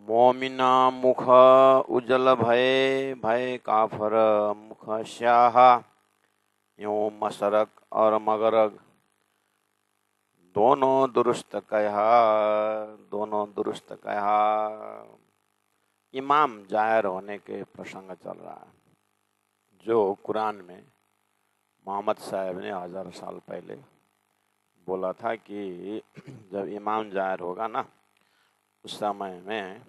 मोमिना मुख उजल भय भय काफर मुख स्याह। यूं मशरक और मगरग दोनों दुरुस्त कहा। दोनों दुरुस्त कहा। इमाम जाहिर होने के प्रसंग चल रहा है जो कुरान में मोहम्मद साहब ने 1000 साल पहले बोला था कि जब इमाम जाहिर होगा ना उस समय में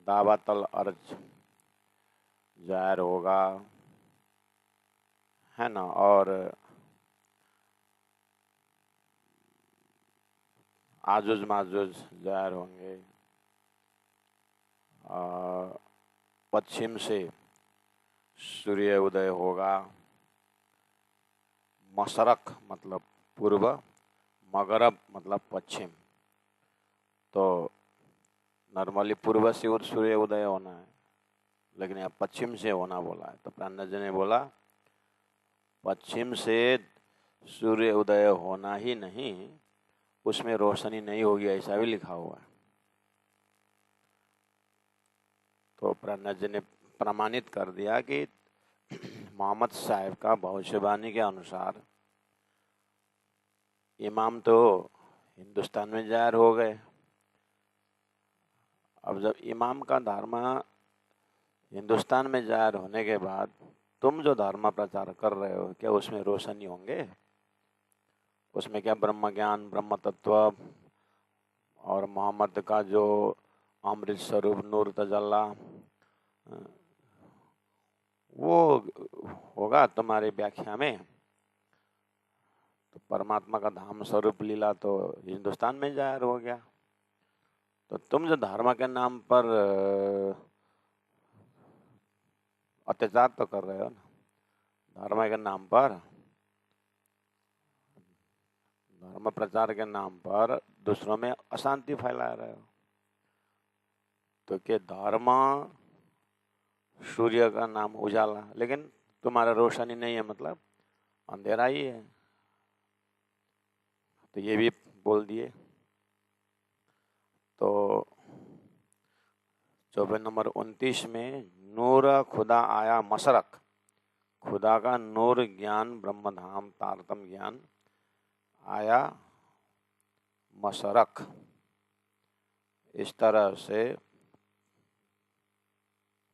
दावतल अर्ज जाहिर होगा, है ना, और आजुज माजुज जाहिर होंगे। पश्चिम से सूर्य उदय होगा। मशरक मतलब पूर्व, मगरब मतलब पश्चिम। तो नॉर्मली पूर्व से सूर्य उदय होना है, लेकिन यहाँ पश्चिम से होना बोला है। तो प्राण जी ने बोला पश्चिम से सूर्य उदय होना ही नहीं, उसमें रोशनी नहीं होगी, ऐसा भी लिखा हुआ है। तो प्राण जी ने प्रमाणित कर दिया कि मोहम्मद साहब का भविष्यवाणी के अनुसार इमाम तो हिंदुस्तान में जाहिर हो गए। अब जब इमाम का धर्म हिंदुस्तान में जाहिर होने के बाद तुम जो धर्म प्रचार कर रहे हो, क्या उसमें रोशनी होंगे? उसमें क्या ब्रह्म ज्ञान, ब्रह्म तत्व और मोहम्मद का जो अमृत स्वरूप नूर तजल्ला वो होगा तुम्हारी व्याख्या में? तो परमात्मा का धाम स्वरूप लीला तो हिंदुस्तान में जाहिर हो गया। तो तुम जो धर्म के नाम पर अत्याचार तो कर रहे हो ना, धर्म के नाम पर, धर्म प्रचार के नाम पर दूसरों में अशांति फैला रहे हो। तो क्या धर्म सूर्य का नाम उजाला, लेकिन तुम्हारा रोशनी नहीं है, मतलब अंधेरा ही है। तो ये भी बोल दिए। तो 24 नंबर 29 में नूर खुदा आया मशरक, खुदा का नूर ज्ञान ब्रह्म धाम तारतम ज्ञान आया मशरक। इस तरह से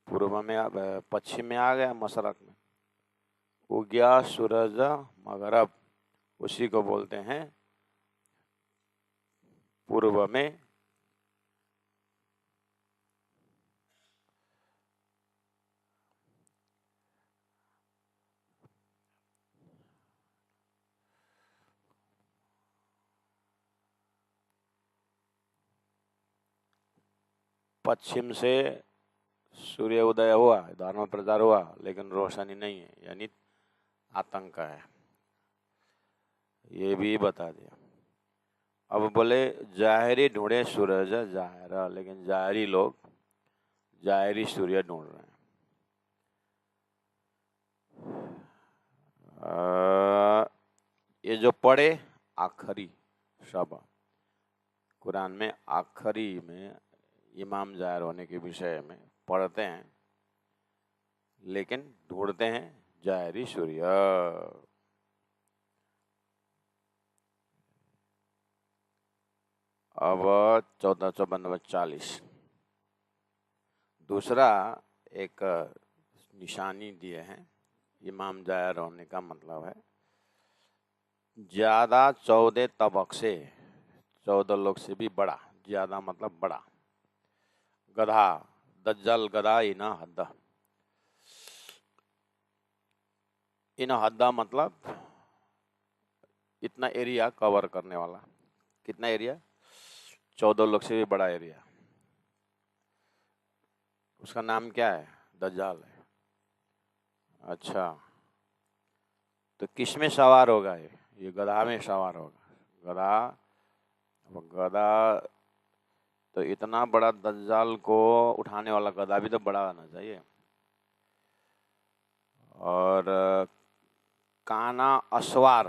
पूर्व में पश्चिम में आ गया, मशरक में उगया सूरज मगरब, उसी को बोलते हैं पूर्व में। पश्चिम से सूर्य उदय हुआ, धर्म प्रचार हुआ, लेकिन रोशनी नहीं है, यानी आतंक है। ये भी बता दिया। अब बोले जाहिरी ढूंढे सूरज जाहिरा, लेकिन जाहिरी लोग जाहिरी सूर्य ढूंढ रहे हैं। ये जो पढ़े आखिरी शब्द कुरान में, आखिरी में इमाम जाहिर होने के विषय में पढ़ते हैं, लेकिन ढूंढते हैं जाहिरी सूर्य। अब 14:40 दूसरा एक निशानी दिए हैं। इमाम जाहिर होने का मतलब है ज्यादा 14 तबक से, 14 लोग से भी बड़ा, ज्यादा मतलब बड़ा। गधा, दज्जल गधा इना हद्दा, इना हद्दा मतलब इतना एरिया कवर करने वाला। कितना एरिया? 14 लोग से भी बड़ा एरिया। उसका नाम क्या है? दज्जाल है। अच्छा, तो किस में सवार होगा? ये गधा में सवार होगा। गधा, गधा तो इतना बड़ा दज्जाल को उठाने वाला गधा भी तो बड़ा होना चाहिए। और काना असवार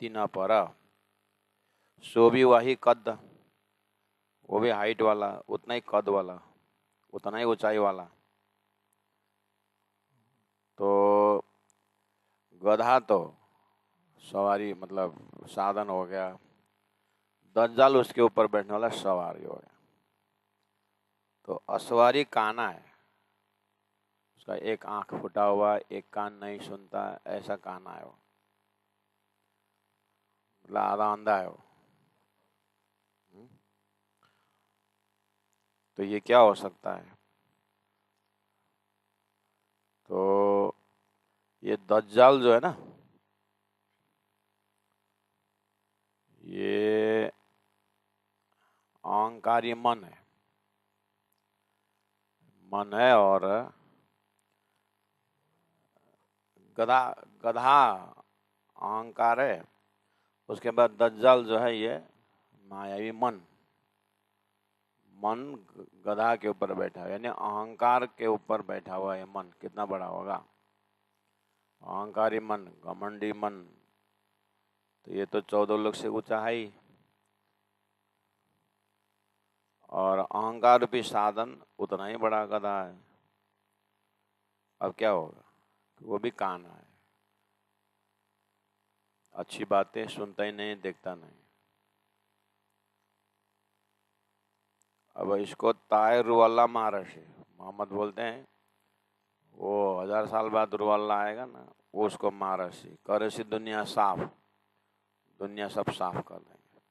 तीना पर, सो भी वही कद, वो भी हाइट वाला, उतना ही कद वाला, उतना ही ऊंचाई वाला। तो गधा तो सवारी मतलब साधन हो गया, दज्जाल उसके ऊपर बैठने वाला सवारी हो गया। तो असवारी काना है, उसका एक आंख फूटा हुआ, एक कान नहीं सुनता, ऐसा काना है वो, मतलब आधा अंधा है वो। तो ये क्या हो सकता है? तो ये दज्जाल जो है ना, ये अहंकारी मन है, मन है। और गधा, गधा अहंकार है। उसके बाद दज्जाल जो है ये मायावी मन, मन गधा के ऊपर बैठा है, यानी अहंकार के ऊपर बैठा हुआ है मन। कितना बड़ा होगा? अहंकारी मन, घमंडी मन। तो ये तो 14 लोग से ऊंचा है ही। और अहंकार रूपी साधन उतना ही बड़ा गधा है। अब क्या होगा? वो भी काना है, अच्छी बातें सुनता ही नहीं, देखता नहीं। अब इसको ताय रुअल्ला महाराज मोहम्मद बोलते हैं, वो 1000 साल बाद रुअल्ला आएगा ना, वो उसको महाराज करे सी दुनिया साफ, दुनिया सब साफ कर देंगे।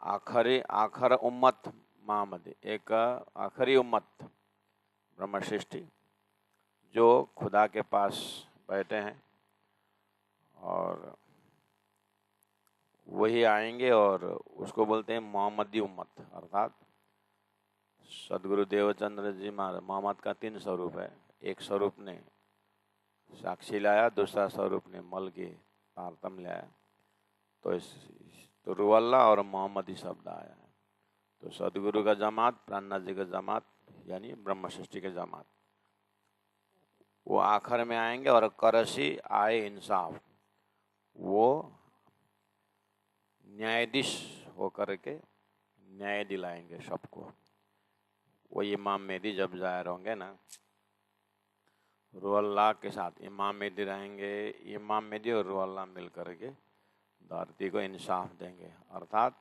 आखिरी आखिर उम्मत मोहम्मद, एक आखिरी उम्मत ब्रह्म सृष्टि, जो खुदा के पास बैठे हैं, और वही आएंगे। और उसको बोलते हैं मोहम्मदी उम्मत, अर्थात सदगुरु देवचंद्र जी महाराज। मोहम्मद का 3 स्वरूप है, एक स्वरूप ने साक्षी लाया, दूसरा स्वरूप ने मल के तारतम लाया। तो इस तो रुअल्ला और मोहम्मदी शब्द आया है। तो सदगुरु का जमात, प्राणनाथ जी का जमात, यानी ब्रह्म सृष्टि के जमात, वो आखिर में आएंगे। और करसी आए इंसाफ, वो न्यायाधीश होकर के न्याय दिलाएंगे सबको। वो इमाम मेहदी जब जाहिर होंगे ना, रुअल्लाह के साथ इमाम मेहदी रहेंगे, इमाम मेहदी और रुअल्लाह मिल करके धरती को इंसाफ देंगे। अर्थात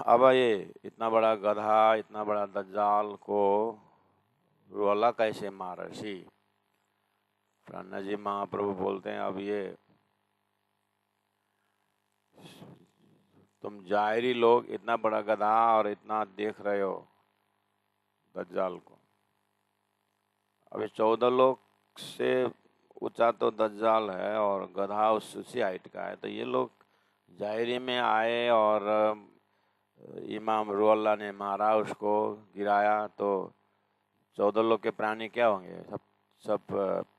अब ये इतना बड़ा गधा, इतना बड़ा दज्जाल को रुअल्लाह कैसे मारे? सी प्राणनाथ जी महाप्रभु बोलते हैं, अब ये तुम जाहिरी लोग इतना बड़ा गधा और इतना देख रहे हो दज्जाल को। अभी 14 लोग से ऊंचा तो दज्जाल है, और गधा उसी हाइट का है। तो ये लोग जाहिरी में आए और इमाम रुअल्लाह ने मारा, उसको गिराया। तो 14 लोग के प्राणी क्या होंगे? सब सब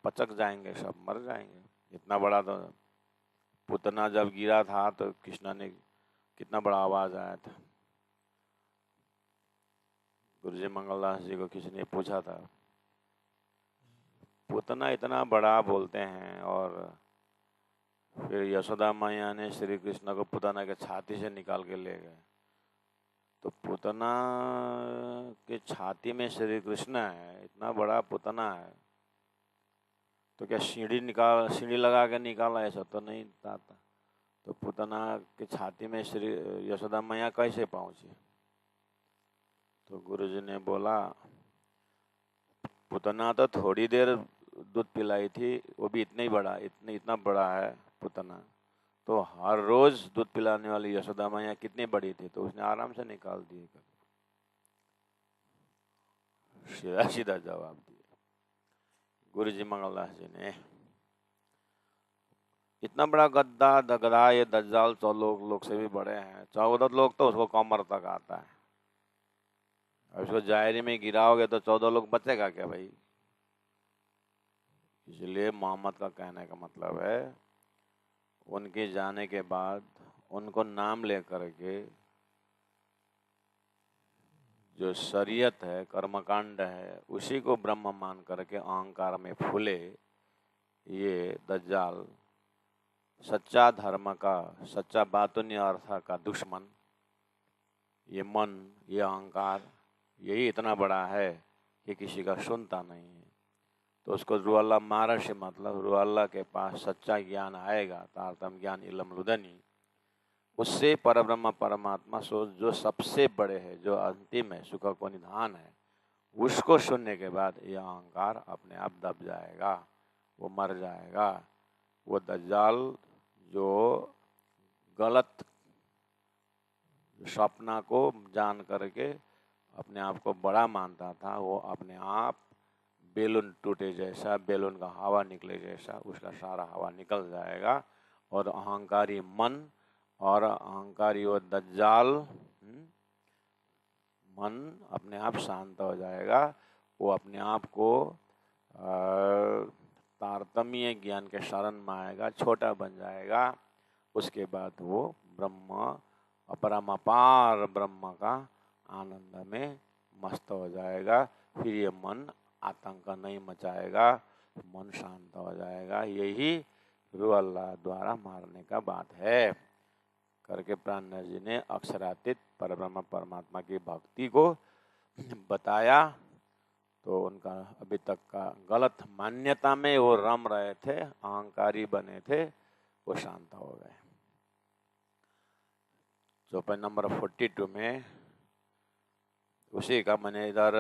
पचक जाएंगे, सब मर जाएंगे। इतना बड़ा तो पुतना जब गिरा था तो कृष्णा ने कितना बड़ा आवाज आया था। गुरुजी मंगलदास जी को किसी ने पूछा था, पुतना इतना बड़ा बोलते हैं, और फिर यशोदा मैया ने श्री कृष्ण को पुतना के छाती से निकाल के ले गए। तो पुतना के छाती में श्री कृष्ण है, इतना बड़ा पुतना है, तो क्या सीढ़ी लगा के निकाला? ऐसा तो नहीं था। तो पुतना के छाती में श्री यशोदा मैया कैसे पहुंची? तो गुरुजी ने बोला, पुतना तो थोड़ी देर दूध पिलाई थी, वो भी इतना ही बड़ा, इतना बड़ा है पुतना। तो हर रोज दूध पिलाने वाली यशोदा मैया कितनी बड़ी थी? तो उसने आराम से निकाल दी। सीधा सीधा जवाब दिया गुरु जी मंगलदास जी ने। इतना बड़ा गधा ये दज्जाल 14 लोग से भी बड़े हैं। 14 लोग तो उसको कमर तक आता है। अब इसको जाहिरी में गिराओगे तो 14 लोग बचेगा क्या भाई? इसलिए मोहम्मद का कहने का मतलब है, उनके जाने के बाद उनको नाम लेकर के जो शरीयत है, कर्मकांड है, उसी को ब्रह्म मान करके अहंकार में फूले ये दज्जाल, सच्चा धर्म का, सच्चा बातुन्य अर्थ का दुश्मन ये मन, ये अहंकार, यही इतना बड़ा है कि किसी का सुनता नहीं है। तो उसको रुअल्लाह मारा से मतलब रुअल्लाह के पास सच्चा ज्ञान आएगा, तारतम ज्ञान इलम लुदनी, उससे परब्रह्म परमात्मा सो जो सबसे बड़े है, जो अंतिम है, सुख को निधान है, उसको सुनने के बाद यह अहंकार अपने आप दब जाएगा, वो मर जाएगा। वो दज्जाल जो गलत सपना को जान करके अपने आप को बड़ा मानता था, वो अपने आप बेलून टूटे जैसा, बेलून का हवा निकले जैसा उसका सारा हवा निकल जाएगा और अहंकारी मन और अहंकारी वो दज्जाल मन अपने आप शांत हो जाएगा। वो अपने आप को तारतम्य ज्ञान के शरण में आएगा, छोटा बन जाएगा। उसके बाद वो ब्रह्म, अपरमापार ब्रह्म का आनंद में मस्त हो जाएगा। फिर ये मन आतंक नहीं मचाएगा, मन शांत हो जाएगा। यही रूह अल्लाह द्वारा मारने का बात है करके प्राणनाथ जी ने अक्षरातीत परब्रह्म परमात्मा की भक्ति को बताया। तो उनका अभी तक का गलत मान्यता में वो रम रहे थे, अहंकारी बने थे, वो शांत हो गए। चौपाई नंबर 42 में उसी का मैंने इधर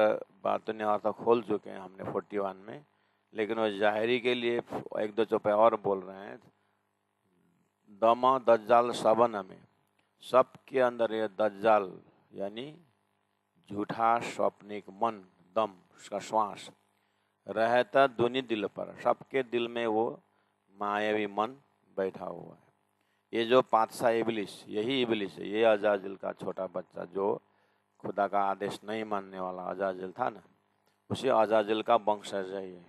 बातों ने अर्थ खोल चुके हैं हमने 41 में, लेकिन वो जाहिरी के लिए एक दो चौपाई और बोल रहे हैं। दम दज्जाल सबन में, सबके अंदर ये दज्जाल यानी झूठा स्वप्निक मन, दम उसका श्वास रहता दुनी दिल पर, सबके दिल में वो मायावी मन बैठा हुआ है। ये जो पातशाह इबलिस, यही इबलिस है, ये अजाजिल का छोटा बच्चा जो खुदा का आदेश नहीं मानने वाला अजाजिल था ना, उसी अजाजिल का वंशज है ये,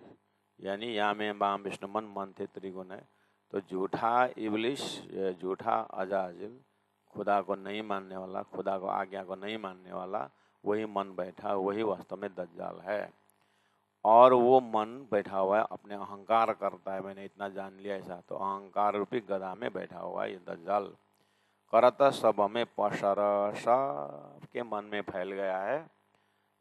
यानी या में बाम विष्णु मन मन थे त्रिगुण है। तो झूठा इबलिस, झूठा अजाजिल, खुदा को नहीं मानने वाला, खुदा को आज्ञा को नहीं मानने वाला, वही मन बैठा, वही वास्तव में दज्जाल है। और वो मन बैठा हुआ है, अपने अहंकार करता है, मैंने इतना जान लिया ऐसा। तो अहंकार रूपी गधा में बैठा हुआ है ये दज्जाल, करता सब में पसर, सबके मन में फैल गया है,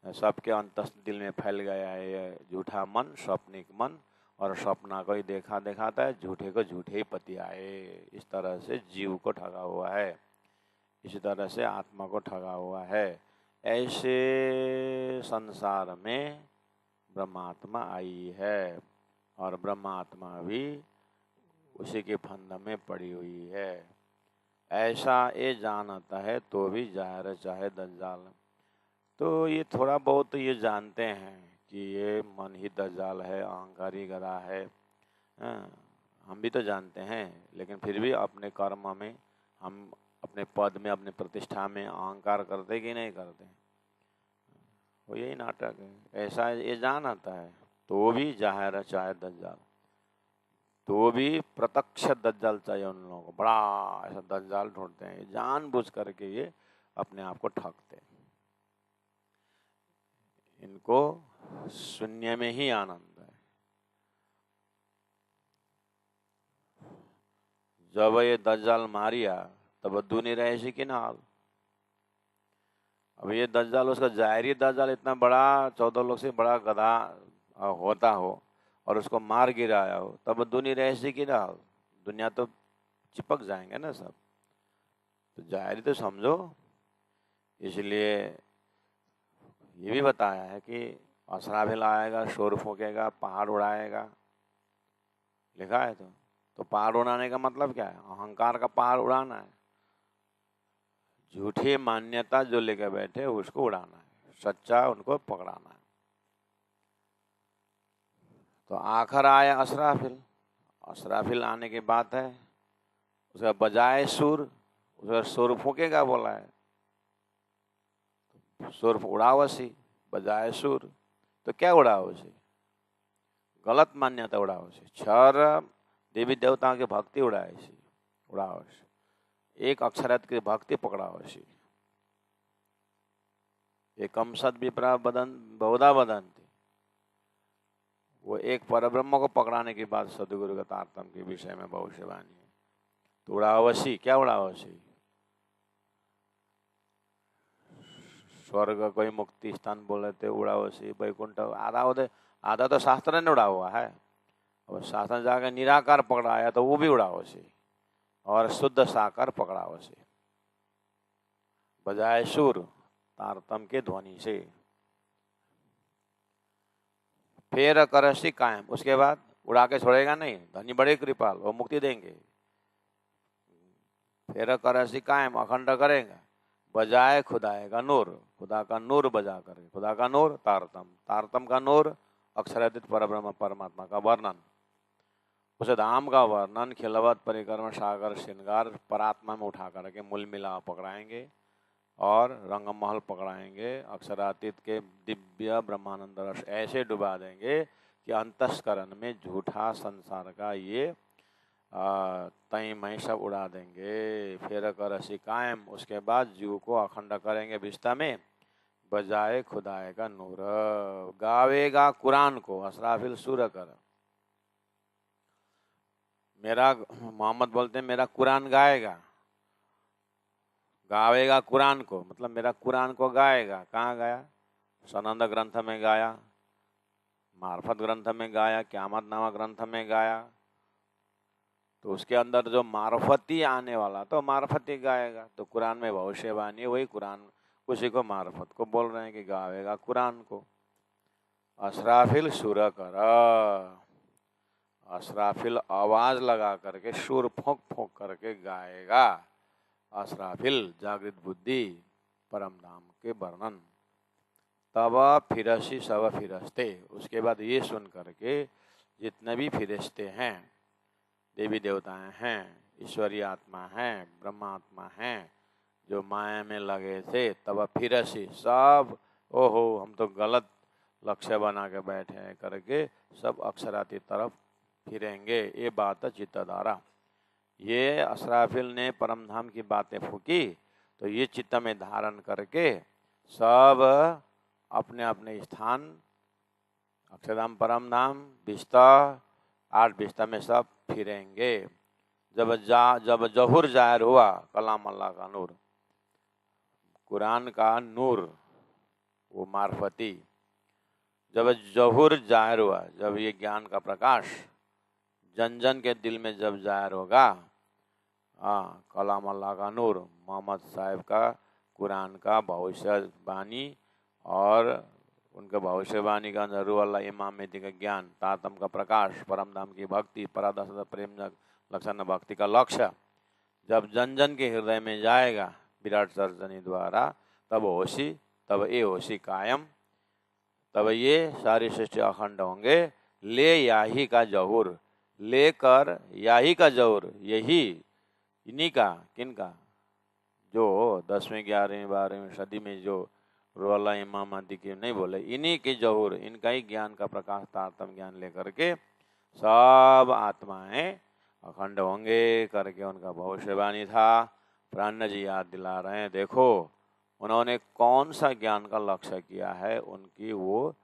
सबके अंतस दिल में फैल गया है ये झूठा मन, स्वप्निक मन। और सपना को ही देखा दिखाता है, झूठे को झूठे ही पति आए। इस तरह से जीव को ठगा हुआ है, इसी तरह से आत्मा को ठगा हुआ है। ऐसे संसार में ब्रह्मात्मा आई है और ब्रह्मात्मा भी उसी के फंद में पड़ी हुई है। ऐसा ये जानता है तो भी जाहिर चाहे दज्जाल। तो ये थोड़ा बहुत ये जानते हैं कि ये मन ही दज्जाल है, अहंकारी गधा है, हम भी तो जानते हैं, लेकिन फिर भी अपने कर्म में हम अपने पद में, अपने प्रतिष्ठा में अहंकार करते कि नहीं करते? वो यही नाटक है। ऐसा ये जान आता है तो भी जाहिर चाहे दज्जाल, तो भी प्रत्यक्ष दज्जाल चाहिए उन लोगों को, बड़ा ऐसा दज्जाल ढूंढते हैं, जानबूझ करके ये अपने आप को ठगते हैं। इनको शून्य में ही आनंद है। जब ये दज्जाल मारिया तब दुनी रहे कि नाल। अब ये दज्जाल, उसका जाहिरी दज्जाल इतना बड़ा 14 लोग से बड़ा गधा होता हो और उसको मार गिराया हो, तब दुनी रहे कि नाल, दुनिया तो चिपक जाएंगे ना सब। तो जाहिरी तो समझो। इसलिए ये भी बताया है कि असराफिल आएगा, शोर फूकेगा, पहाड़ उड़ाएगा, लिखा है। तो पहाड़ उड़ाने का मतलब क्या है? अहंकार का पहाड़ उड़ाना है, झूठी मान्यता जो लेकर बैठे उसको उड़ाना है, सच्चा उनको पकड़ाना है। तो आखिर आया असराफिल, असराफिल आने की बात है, उसका बजाय सुर, उसका सुर फूकेगा बोला है, सुर उड़ावसी बजाय सुर। तो क्या उड़ावसी? गलत मान्यता उड़ावसी, क्षर देवी देवताओं की भक्ति उड़ावसी, एक अक्षरात की भक्ति पकड़ावसी। एकम सद विप्रा बदन बहुधा बदंती, वो एक परब्रह्म को पकड़ाने की बात सदगुरु का तारतम्य के विषय में भविष्यवाणी है। तो उड़ावसी, क्या उड़ावसी? स्वर्ग कोई मुक्ति स्थान बोल रहे थे, उड़ावसी वैकुंठ आधा तो शास्त्र ने उड़ा हुआ है। और शास्त्र जाकर निराकार पकड़ाया तो वो भी उड़ावसी, और शुद्ध साकार पकड़ावसी। बजाय सुर तारतम के ध्वनि से। फिर करसी कायम, उसके बाद उड़ा के छोड़ेगा नहीं, धनी बड़े कृपाल, वो मुक्ति देंगे। फिर करसी कायम, अखंड करेगा। बजाय खुदाए का नूर, खुदा का नूर बजा करे। खुदा का नूर तारतम, तारतम का नूर अक्षरातीत परब्रह्म परमात्मा का वर्णन। उस धाम का वर्णन खिलवत परिक्रम सागर श्रृंगार परात्मा में उठा करके मूल मिला पकड़ाएंगे और रंगमहल पकड़ाएंगे। अक्षरातीत के दिव्य ब्रह्मानंद रस ऐसे डुबा देंगे कि अंतस्करण में झूठा संसार का ये तई मई सब उड़ा देंगे। फिर कर रसी कायम, उसके बाद जीव को अखंड करेंगे विस्ता में। बजाए खुदाए का नूर, गावेगा कुरान को असराफिल सूर कर। मेरा मोहम्मद बोलते हैं मेरा कुरान गाएगा, गावेगा कुरान को, मतलब मेरा कुरान को गाएगा। कहाँ गाया? सनंद ग्रंथ में गाया, मार्फत ग्रंथ में गाया, क़यामत नामा ग्रंथ में गाया। तो उसके अंदर जो मार्फती आने वाला तो मार्फती गाएगा। तो कुरान में भविष्यवाणी, वही कुरान उसी को मार्फत को बोल रहे हैं कि गावेगा कुरान को। असराफिल सुर कर, असराफिल आवाज लगा करके सुर फूंक फूंक करके गाएगा। असराफिल जागृत बुद्धि परम धाम के वर्णन। तब फिरसी सब फिरस्ते, उसके बाद ये सुन करके जितने भी फिरिश्ते हैं, देवी देवताएं हैं, ईश्वरीय आत्मा हैं, ब्रह्मात्मा हैं, जो माया में लगे थे, तब फिरसी सब, ओहो हम तो गलत लक्ष्य बना के बैठे हैं करके सब अक्षराती तरफ फिरेंगे। ये बात चित्तधारा। ये असराफिल ने परमधाम की बातें फूकी तो ये चित्त में धारण करके सब अपने अपने स्थान, अक्षरधाम परमधाम बिस्ता 8 बिस्ता में सब फिरेंगे। जब जहूर जाहिर हुआ, कलाम अल्लाह का नूर, कुरान का नूर, वो मार्फती, जब जहूर जाहिर हुआ, जब ये ज्ञान का प्रकाश जन जन के दिल में जब जाहिर होगा, कलाम अल्लाह का नूर, मोहम्मद साहब का कुरान का भविष्यवाणी और उनका भविष्यवाणी का अंदर अल्लाह इमाम मेहदी का ज्ञान, तातम का प्रकाश, परमधाम की भक्ति, परादस प्रेम लक्षण भक्ति का लक्ष्य जब जन जन के हृदय में जाएगा विराट सर्जनी द्वारा, तब होशी, तब ये होशी कायम, तब ये सारी सृष्टि अखंड होंगे। ले याही का जहूर, लेकर याही का जहूर, यही इन्हीं का, किनका? जो 10वीं 11वीं 12वीं सदी में जो रोला इमाम आदि की नहीं बोले, इन्हीं की जहूर, इनका ही ज्ञान का प्रकाश तारतम ज्ञान लेकर के सब आत्माएं अखंड होंगे करके उनका भविष्यवाणी था। प्राण जी याद दिला रहे हैं, देखो उन्होंने कौन सा ज्ञान का लक्ष्य किया है। उनकी वो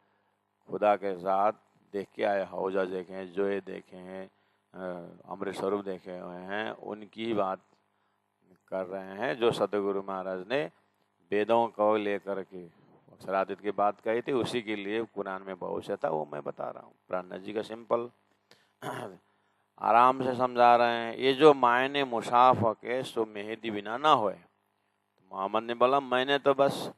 खुदा के साथ देख के आए, हौजा देखे हैं, जोए देखे हैं, अमृत स्वरूप देखे हुए हैं, उनकी बात कर रहे हैं। जो सतगुरु महाराज ने वेदों को लेकर के अक्षरादित की बात कही थी, उसी के लिए कुरान में भविष्य था, वो मैं बता रहा हूँ। प्राण जी का सिंपल आराम से समझा रहे हैं। ये जो मायने मुसाफ के सो मेहदी बिना ना होए। तो मोहम्मद ने बोला मैंने तो बस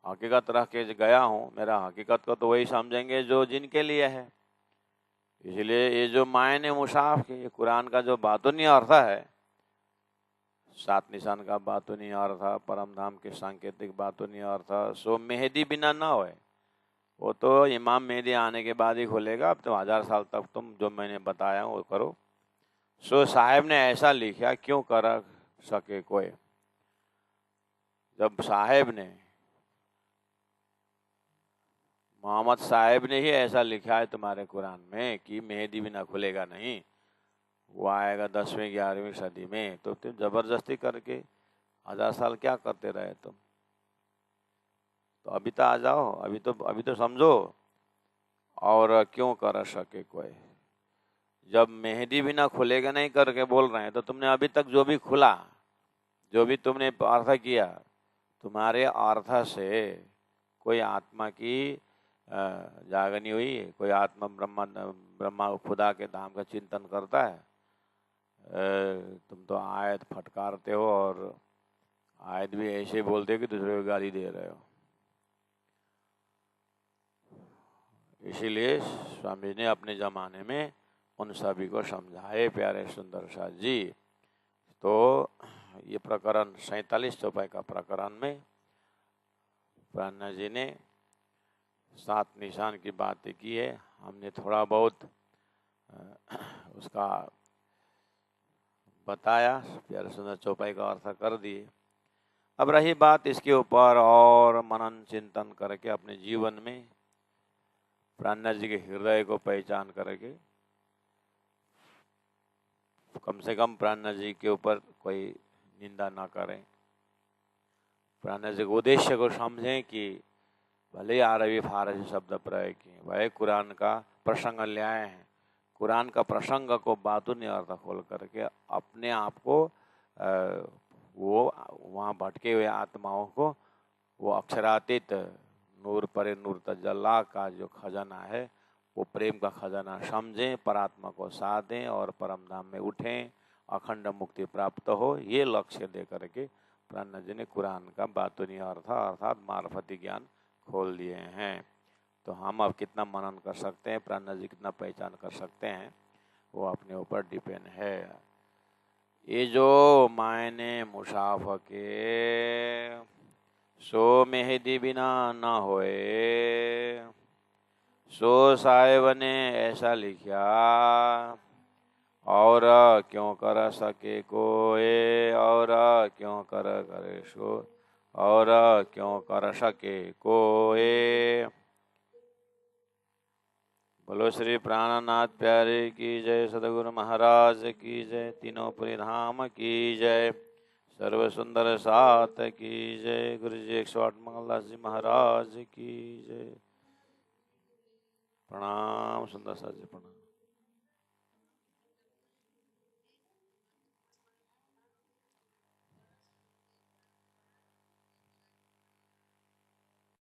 हकीकत रख के गया हूँ, मेरा हकीकत को तो वही समझेंगे जो जिनके लिए है। इसलिए ये जो मायने मुसाफ के, ये कुरान का जो बातुनी अर्थ है, 7 निशान का बातुनी अर्थ, परमधाम के सांकेतिक बातुनी अर्थ, सो मेहदी बिना ना होए। वो तो इमाम मेहदी आने के बाद ही खुलेगा। अब तो 1000 साल तक तुम जो मैंने बताया वो करो। सो साहेब ने ऐसा लिखा, क्यों कर सके कोई? जब साहेब ने, मोहम्मद साहेब ने ही ऐसा लिखा है तुम्हारे कुरान में कि मेहदी बिना खुलेगा नहीं, वो आएगा 10वीं 11वीं सदी में, तो तुम जबरदस्ती करके 1000 साल क्या करते रहे तुम? तो अभी तो आ जाओ, अभी तो समझो। और क्यों कर सके कोई? जब मेहंदी भी ना खुलेगा नहीं करके बोल रहे हैं, तो तुमने अभी तक जो भी खुला, जो भी तुमने अर्थ किया, तुम्हारे अर्थ से कोई आत्मा की जागनी हुई, कोई आत्मा ब्रह्मा खुदा के धाम का चिंतन करता है? तुम तो आयत फटकारते हो और आयत भी ऐसे बोलते हो कि दूसरे को गाली दे रहे हो। इसीलिए स्वामी ने अपने जमाने में उन सभी को समझाए, प्यारे सुंदर साथ जी। तो ये प्रकरण 47 चौपाई का प्रकरण में प्राणनाथ जी ने 7 निशान की बातें की है। हमने थोड़ा बहुत उसका बताया, प्यारे सुंदर चौपाई का अर्थ कर दिए। अब रही बात इसके ऊपर और मनन चिंतन करके अपने जीवन में प्राणनाथ जी के हृदय को पहचान करके कम से कम प्राणनाथ जी के ऊपर कोई निंदा ना करें, प्राणनाथ जी के उद्देश्य को समझें कि भले ही अरबी फारसी शब्द प्रयोग किए, भाई कुरान का प्रसंग ले आए हैं, कुरान का प्रसंग को बातूनी अर्थ खोल करके अपने आप को वो वहाँ भटके हुए आत्माओं को वो अक्षरातीत नूर परे नूर तजल्ला का जो खजाना है, वो प्रेम का खजाना समझें, परात्मा को साथ दें और परम धाम में उठें, अखंड मुक्ति प्राप्त हो। ये लक्ष्य दे करके प्राणनाथ जी ने कुरान का बातूनी अर्थ अर्थात मार्फती ज्ञान खोल दिए हैं। तो हम अब कितना मनन कर सकते हैं, प्राणनाथ जी कितना पहचान कर सकते हैं, वो अपने ऊपर डिपेंड है। ये जो मायने मुसाफ के सो मेहदी बिना न होए, सो साहेब ने ऐसा लिखा, और क्यों कर सके कोई, और क्यों करे सो, और क्यों कर सके कोई। बोलो श्री प्राणनाथ प्यारे की जय, सदगुरु महाराज की जय, तीनों पुरी धाम की जय, सर्व सुंदर सात की जय, गुरु जी 108 मंगलदास जी महाराज की जय। प्रणाम सुंदर साथ जी, प्रणाम।